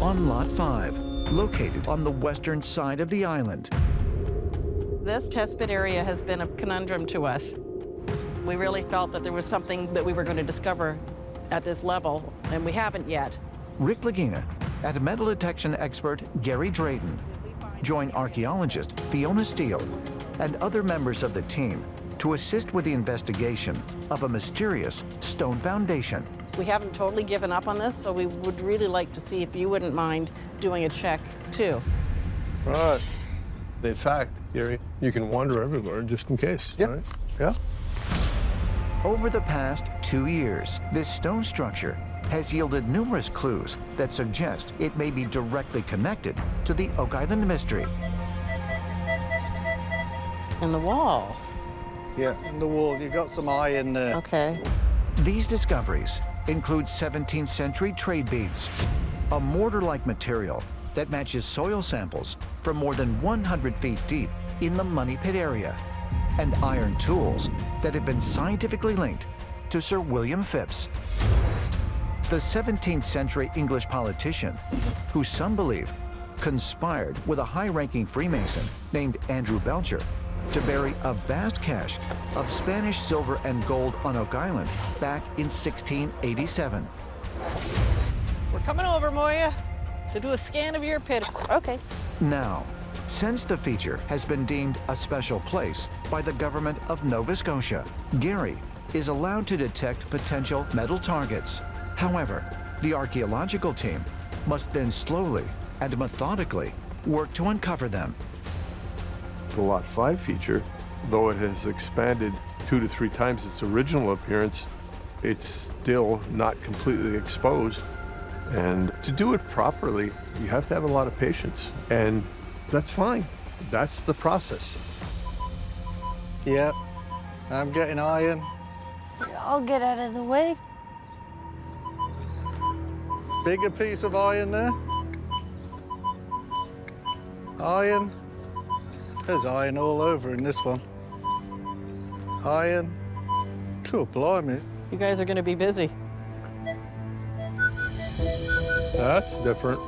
on Lot 5, located on the western side of the island. This test pit area has been a conundrum to us. We really felt that there was something that we were going to discover at this level, and we haven't yet. Rick Lagina and metal detection expert Gary Drayton join archaeologist Fiona Steele and other members of the team to assist with the investigation of a mysterious stone foundation. We haven't totally given up on this, so we would really like to see if you wouldn't mind doing a check, too. Right. In fact, Gary, you can wander everywhere just in case, Yep. right? Yeah. Over the past 2 years, this stone structure has yielded numerous clues that suggest it may be directly connected to the Oak Island mystery. And the wall. Yeah, in the wall, you've got some iron there. Okay. These discoveries include 17th century trade beads, a mortar-like material that matches soil samples from more than 100 feet deep in the Money Pit area, and iron tools that have been scientifically linked to Sir William Phipps, the 17th century English politician who some believe conspired with a high-ranking Freemason named Andrew Belcher to bury a vast cache of Spanish silver and gold on Oak Island back in 1687. We're coming over, Moya, to do a scan of your pit. Okay. Now, since the feature has been deemed a special place by the government of Nova Scotia, Gary is allowed to detect potential metal targets. However, the archaeological team must then slowly and methodically work to uncover them. The Lot 5 feature, though it has expanded 2 to 3 times its original appearance, it's still not completely exposed. And to do it properly, you have to have a lot of patience. And that's fine. That's the process. Yeah, I'm getting iron. I'll get out of the way. Bigger piece of iron there. Iron. There's iron all over in this one. Iron. Cool, blimey. You guys are going to be busy. That's different.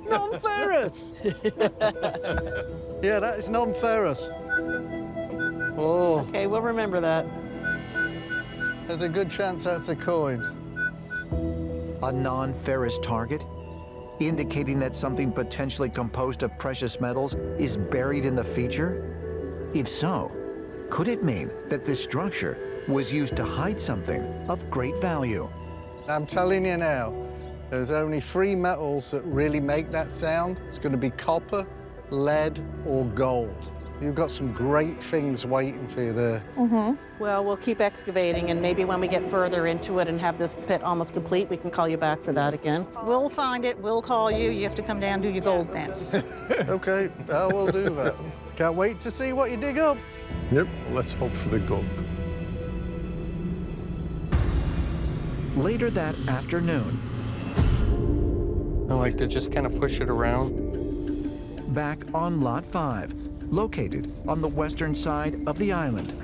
Non-ferrous! Yeah, that is non-ferrous. Oh, Okay, we'll remember that. there's a good chance that's a coin. A non-ferrous target, indicating that something potentially composed of precious metals is buried in the feature? If so, could it mean that this structure was used to hide something of great value? I'm telling you now, there's only 3 metals that really make that sound. It's going to be copper, lead, or gold. You've got some great things waiting for you there. Well, we'll keep excavating, and maybe when we get further into it and have this pit almost complete, we can call you back for that again. We'll find it, we'll call you. You have to come down and do your gold dance. Okay, I will do that. Can't wait to see what you dig up. Yep, let's hope for the gold. Later that afternoon, I like to just kind of push it around. back on Lot 5, located on the western side of the island,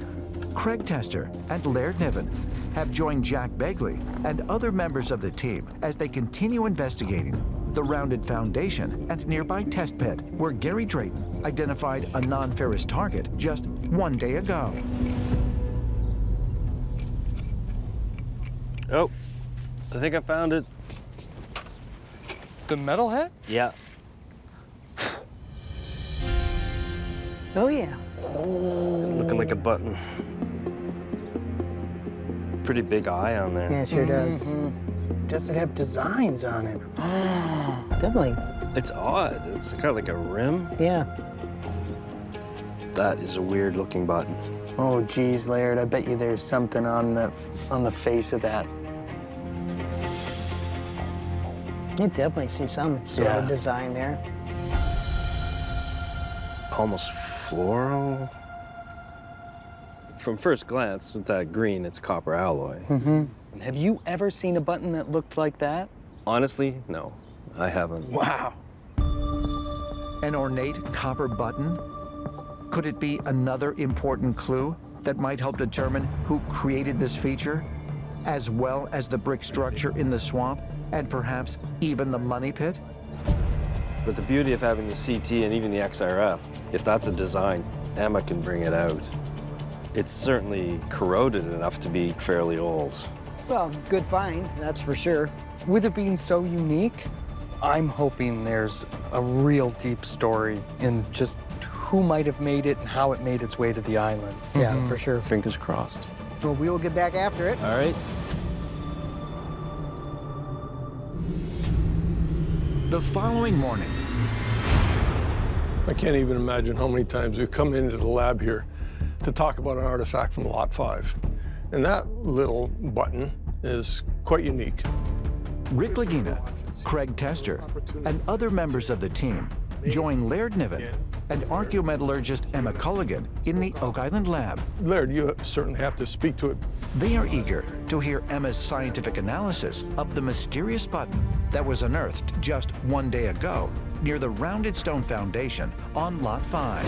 Craig Tester and Laird Niven have joined Jack Begley and other members of the team as they continue investigating the rounded foundation and nearby test pit where Gary Drayton identified a non-ferrous target just 1 day ago. Oh, I think I found it. The metalhead? Yeah. Oh, yeah. Looking like a button. Pretty big eye on there. Yeah, it sure does. Does it have designs on it? Definitely. It's odd. It's kind of like a rim. Yeah. That is a weird looking button. Oh, geez, Laird, I bet you there's something on the face of that. You definitely see some sort of Yeah. design there. Almost floral. From first glance, with that green, it's copper alloy. Have you ever seen a button that looked like that? Honestly, no, I haven't. Wow. An ornate copper button? Could it be another important clue that might help determine who created this feature? as well as the brick structure in the swamp, and perhaps even the money pit? But the beauty of having the CT and even the XRF, if that's a design, Emma can bring it out. It's certainly corroded enough to be fairly old. Well, good find, that's for sure. With it being so unique, I'm hoping there's a real deep story in just who might have made it and how it made its way to the island. Yeah, for sure. Fingers crossed. Well, we will get back after it. All right. The following morning, I can't even imagine how many times we've come into the lab here to talk about an artifact from Lot 5. And that little button is quite unique. Rick Lagina, Craig Tester, and other members of the team join Laird Niven and archaeometallurgist Emma Culligan in the Oak Island lab. Laird, you certainly have to speak to it. They are eager to hear Emma's scientific analysis of the mysterious button that was unearthed just one day ago near the rounded stone foundation on Lot 5.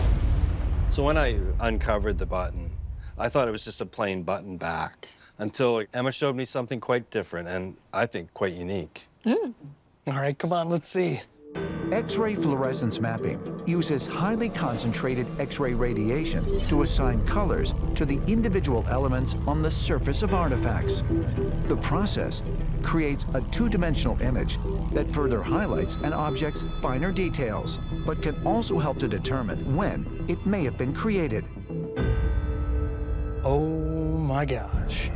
So when I uncovered the button, I thought it was just a plain button back until Emma showed me something quite different and I think quite unique. All right, come on, let's see. X-ray fluorescence mapping uses highly concentrated X-ray radiation to assign colors to the individual elements on the surface of artifacts. The process creates a two-dimensional image that further highlights an object's finer details, but can also help to determine when it may have been created. Oh my gosh.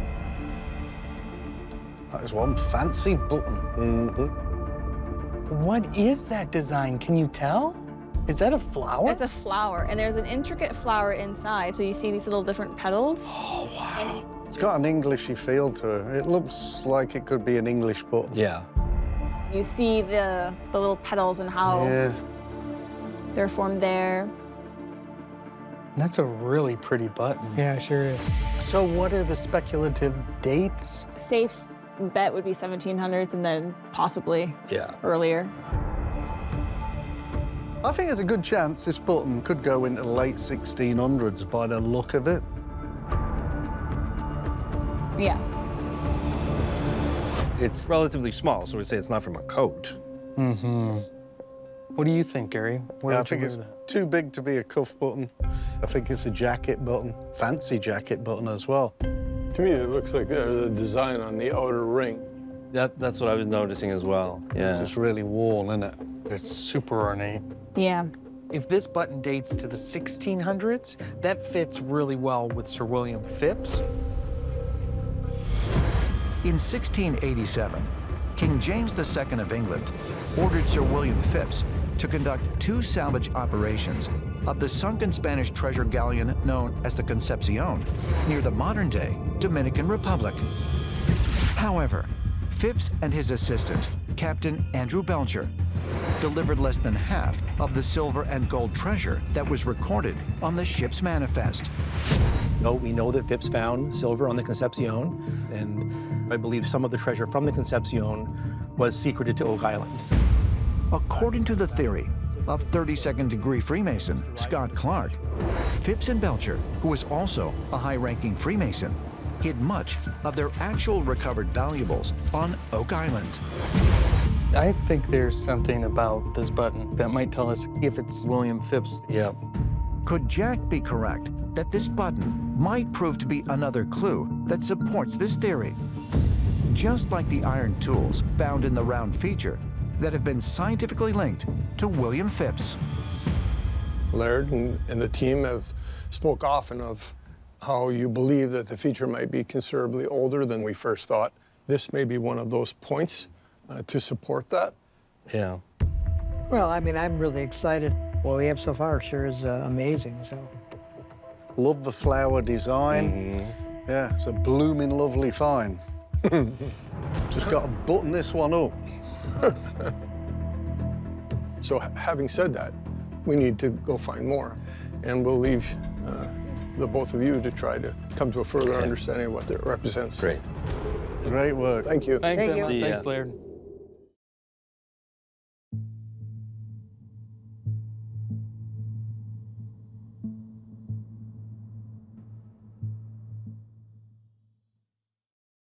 That is one fancy button. What is that design? Can you tell? Is that a flower? It's a flower, and there's an intricate flower inside, so you see these little different petals. Oh, wow. It's got an Englishy feel to it. It looks like it could be an English button. Yeah. You see the little petals and how they're formed there. That's a really pretty button. Yeah, sure is. So what are the speculative dates? Safe bet would be 1700s and then possibly earlier. I think there's a good chance this button could go into the late 1600s by the look of it. Yeah. It's relatively small, so we say it's not from a coat. What do you think, Gary? Where Yeah, I would you think go it's with that? too big to be a cuff button. I think it's a jacket button, fancy jacket button as well. To me, it looks like the design on the outer ring. That's what I was noticing as well. Yeah. It's really worn, isn't it? It's super ornate. Yeah. If this button dates to the 1600s, that fits really well with Sir William Phipps. In 1687, King James II of England ordered Sir William Phipps to conduct 2 salvage operations of the sunken Spanish treasure galleon known as the Concepcion near the modern-day Dominican Republic. However, Phipps and his assistant, Captain Andrew Belcher, delivered less than half of the silver and gold treasure that was recorded on the ship's manifest. No, we know that Phipps found silver on the Concepcion, and I believe some of the treasure from the Concepcion was secreted to Oak Island. According to the theory of 32nd degree Freemason Scott Clark, Phipps and Belcher, who was also a high-ranking Freemason, hid much of their actual recovered valuables on Oak Island. I think there's something about this button that might tell us if it's William Phipps. Yep. Could Jack be correct that this button might prove to be another clue that supports this theory? Just like the iron tools found in the round feature that have been scientifically linked to William Phipps. Laird and the team have spoke often of how you believe that the feature might be considerably older than we first thought. This may be one of those points to support that. Yeah. Well, I mean, I'm really excited. What we have so far sure is amazing, so. Love the flower design. Yeah, it's a blooming lovely find. Just got to button this one up. So having said that, we need to go find more. And we'll leave the both of you to try to come to a further understanding of what it represents. Great. Great work. Thank you. Thanks, Thank Emma. you. Thanks, Laird.